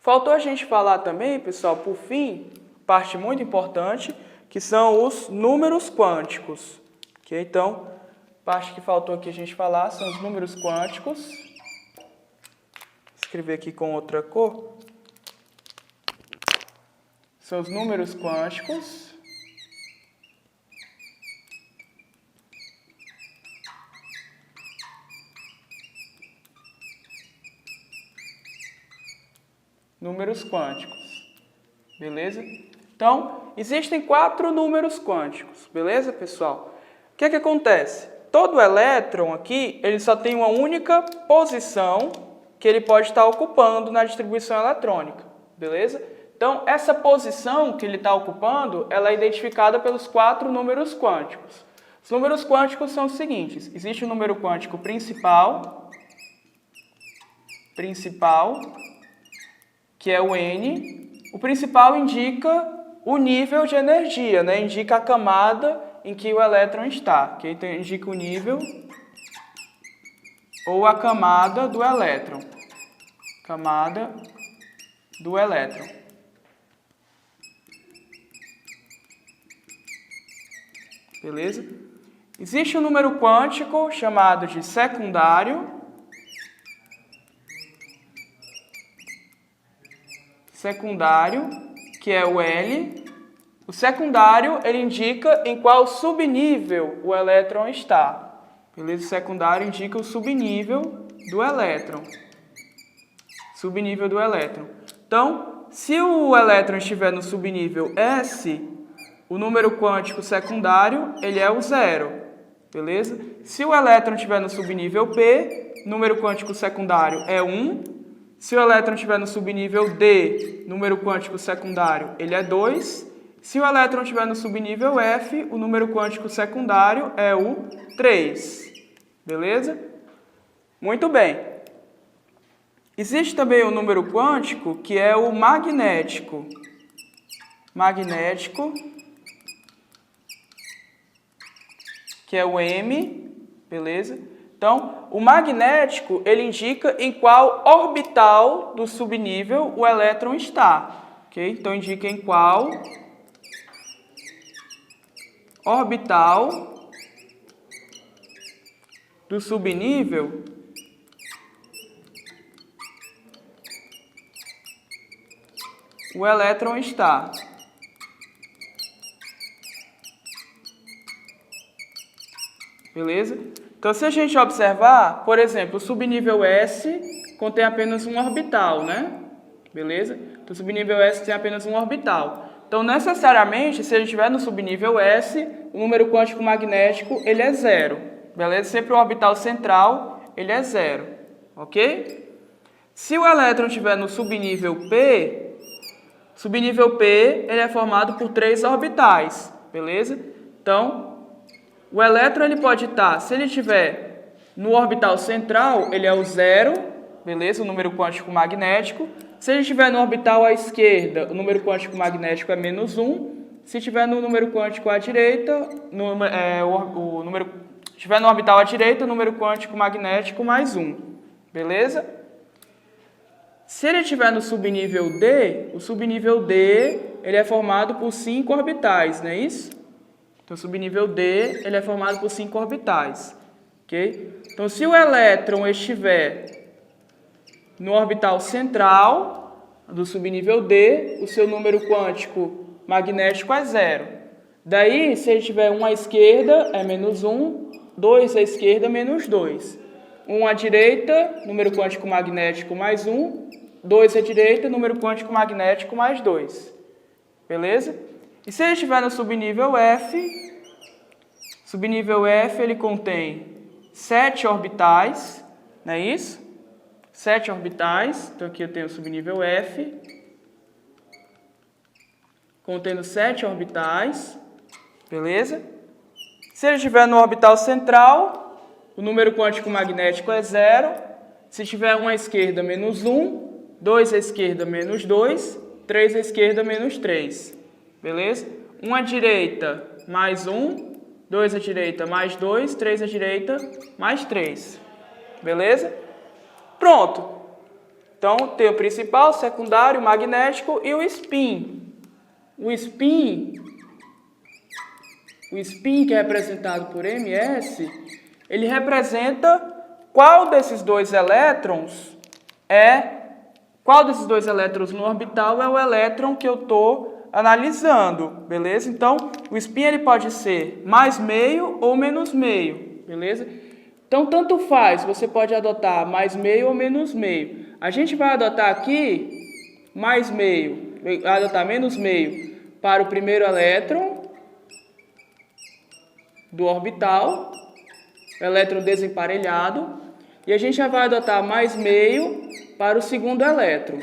Faltou a gente falar também, pessoal, por fim, parte muito importante, que são os números quânticos. Okay? Então, parte que faltou aqui a gente falar são os números quânticos. Vou escrever aqui com outra cor. São os números quânticos. Números quânticos, beleza? Então, existem 4 números quânticos, beleza, pessoal? O que é que acontece? Todo elétron aqui, ele só tem uma única posição que ele pode estar ocupando na distribuição eletrônica, beleza? Então, essa posição que ele está ocupando, ela é identificada pelos 4 números quânticos. Os números quânticos são os seguintes: existe o número quântico principal, que é o N. O principal indica o nível de energia, né? Indica a camada em que o elétron está. Okay? Então, indica o nível ou a camada do elétron. Camada do elétron. Beleza? Existe um número quântico chamado de secundário. Secundário, que é o L. O secundário, ele indica em qual subnível o elétron está. Beleza? O secundário indica o subnível do elétron. Subnível do elétron. Então, se o elétron estiver no subnível S, o número quântico secundário, ele é o 0. Beleza? Se o elétron estiver no subnível P, o número quântico secundário é 1. Se o elétron estiver no subnível D, número quântico secundário, ele é 2. Se o elétron estiver no subnível F, o número quântico secundário é o 3. Beleza? Muito bem. Existe também o número quântico que é o magnético. Magnético, que é o M. Beleza? Então, o magnético, ele indica em qual orbital do subnível o elétron está. Okay? Então, indica em qual orbital do subnível o elétron está. Beleza? Então, se a gente observar, por exemplo, o subnível S contém apenas um orbital, né? Beleza? Então, o subnível S tem apenas um orbital. Então, necessariamente, se a gente estiver no subnível S, o número quântico magnético, ele é 0. Beleza? Sempre o orbital central, ele é 0. Ok? Se o elétron estiver no subnível P, ele é formado por 3 orbitais. Beleza? Então, o elétron ele pode estar, se ele estiver no orbital central, ele é o 0, beleza? O número quântico magnético. Se ele estiver no orbital à esquerda, o número quântico magnético é menos 1. Se estiver no número quântico à direita, estiver no orbital à direita, o número quântico magnético mais 1, beleza? Se ele estiver no subnível D, o subnível D ele é formado por 5 orbitais, não é isso? Então, o subnível D, ele é formado por 5 orbitais, ok? Então, se o elétron estiver no orbital central do subnível D, o seu número quântico magnético é 0. Daí, se ele tiver 1 à esquerda, é menos 1, 2 à esquerda, menos 2. 1 à direita, número quântico magnético mais 1, 2 à direita, número quântico magnético mais 2. Beleza? E se ele estiver no subnível F ele contém 7 orbitais, não é isso? 7 orbitais, então aqui eu tenho o subnível F, contendo 7 orbitais, beleza? Se ele estiver no orbital central, o número quântico magnético é 0, se tiver 1 à esquerda, menos 1, 2 à esquerda, menos 2, 3 à esquerda, menos 3. Beleza? 1 à direita, mais 1. 2 à direita, mais 2. 3 à direita, mais 3. Beleza? Pronto. Então, tem o principal, secundário, magnético e o spin. O spin, que é representado por ms, ele representa qual desses dois elétrons no orbital é o elétron que eu estou analisando, beleza? Então, o spin ele pode ser mais meio ou menos meio, beleza? Então, tanto faz, você pode adotar mais meio ou menos meio. A gente vai adotar aqui mais meio, vai adotar menos meio para o primeiro elétron do orbital, elétron desemparelhado, e a gente já vai adotar mais meio para o segundo elétron.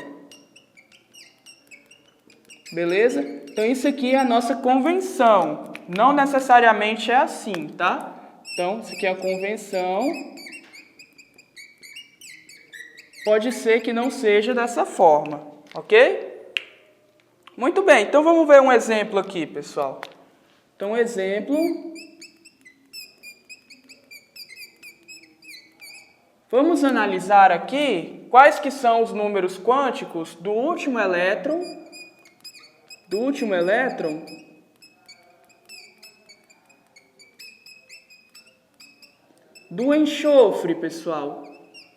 Beleza? Então, isso aqui é a nossa convenção. Não necessariamente é assim, tá? Então, isso aqui é a convenção. Pode ser que não seja dessa forma, ok? Muito bem, então vamos ver um exemplo aqui, pessoal. Então, um exemplo. Vamos analisar aqui quais que são os números quânticos do último elétron do enxofre, pessoal,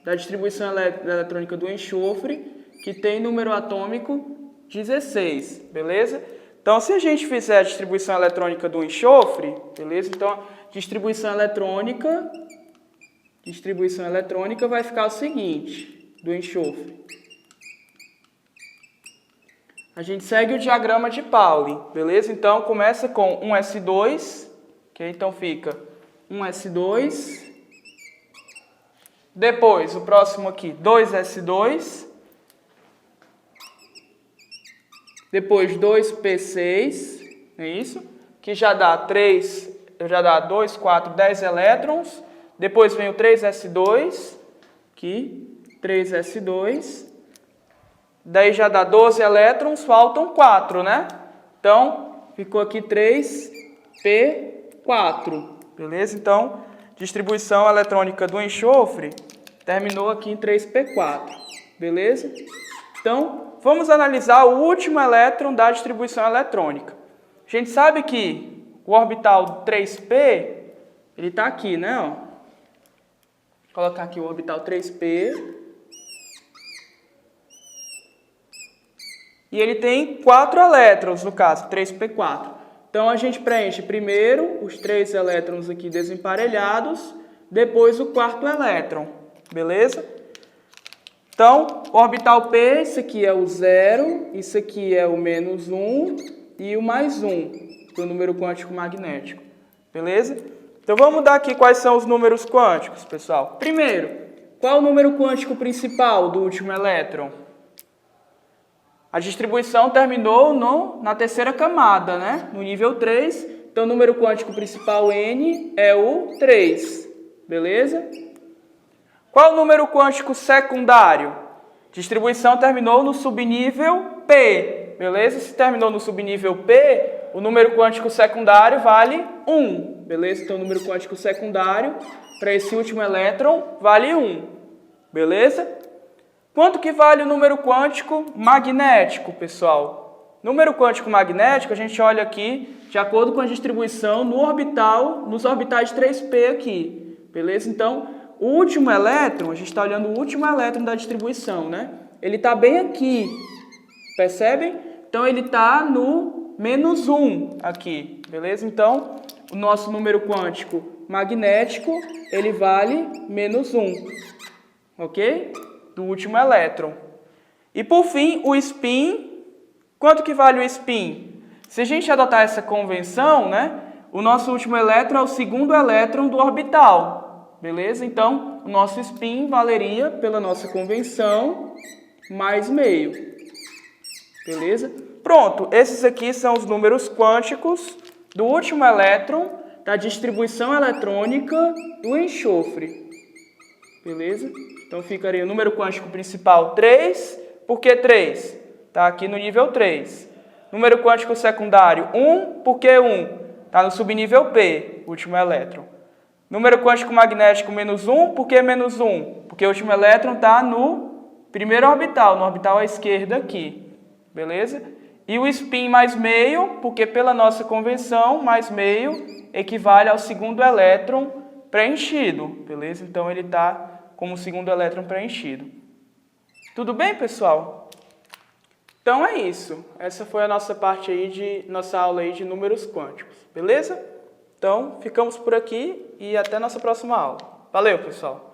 da distribuição eletrônica do enxofre, que tem número atômico 16, beleza? Então, se a gente fizer a distribuição eletrônica do enxofre, beleza? Então, a distribuição eletrônica vai ficar o seguinte, do enxofre. A gente segue o diagrama de Pauli, beleza? Então, começa com 1s2, ok? Então, fica 1s2. Depois, o próximo aqui, 2s2. Depois, 2p6, é isso? Que já dá 2, 4, 10 elétrons. Depois vem o 3s2, aqui, 3s2. Daí já dá 12 elétrons, faltam 4, né? Então, ficou aqui 3p4, beleza? Então, distribuição eletrônica do enxofre terminou aqui em 3p4, beleza? Então, vamos analisar o último elétron da distribuição eletrônica. A gente sabe que o orbital 3p, ele está aqui, né? Ó. Vou colocar aqui o orbital 3p. E ele tem 4 elétrons, no caso, 3p4. Então, a gente preenche primeiro os 3 elétrons aqui desemparelhados, depois o quarto elétron, beleza? Então, o orbital P, isso aqui é o 0, isso aqui é o menos 1 e o mais 1, que é o número quântico magnético, beleza? Então, vamos dar aqui quais são os números quânticos, pessoal. Primeiro, qual é o número quântico principal do último elétron? A distribuição terminou na terceira camada, né? No nível 3. Então, o número quântico principal N é o 3. Beleza? Qual o número quântico secundário? Distribuição terminou no subnível P. Beleza? Se terminou no subnível P, o número quântico secundário vale 1. Beleza? Então, o número quântico secundário para esse último elétron vale 1. Beleza? Quanto que vale o número quântico magnético, pessoal? Número quântico magnético, a gente olha aqui de acordo com a distribuição nos orbitais 3p aqui, beleza? Então, o último elétron, a gente está olhando o último elétron da distribuição, né? Ele está bem aqui, percebem? Então, ele está no menos 1 aqui, beleza? Então, o nosso número quântico magnético, ele vale menos 1, ok? Do último elétron. E por fim, o spin. Quanto que vale o spin? Se a gente adotar essa convenção, né, o nosso último elétron é o segundo elétron do orbital. Beleza? Então, o nosso spin valeria, pela nossa convenção, mais meio. Beleza? Pronto, esses aqui são os números quânticos do último elétron da distribuição eletrônica do enxofre. Beleza? Então, ficaria o número quântico principal 3. Por que 3? Está aqui no nível 3. Número quântico secundário 1. Por que 1? Está no subnível P, último elétron. Número quântico magnético menos 1. Por que menos 1? Porque o último elétron está no primeiro orbital, no orbital à esquerda aqui, beleza? E o spin mais meio, porque pela nossa convenção, mais meio equivale ao segundo elétron preenchido, beleza? Então ele está como o segundo elétron preenchido. Tudo bem, pessoal? Então é isso. Essa foi a nossa parte aí nossa aula aí de números quânticos, beleza? Então ficamos por aqui e até nossa próxima aula. Valeu, pessoal!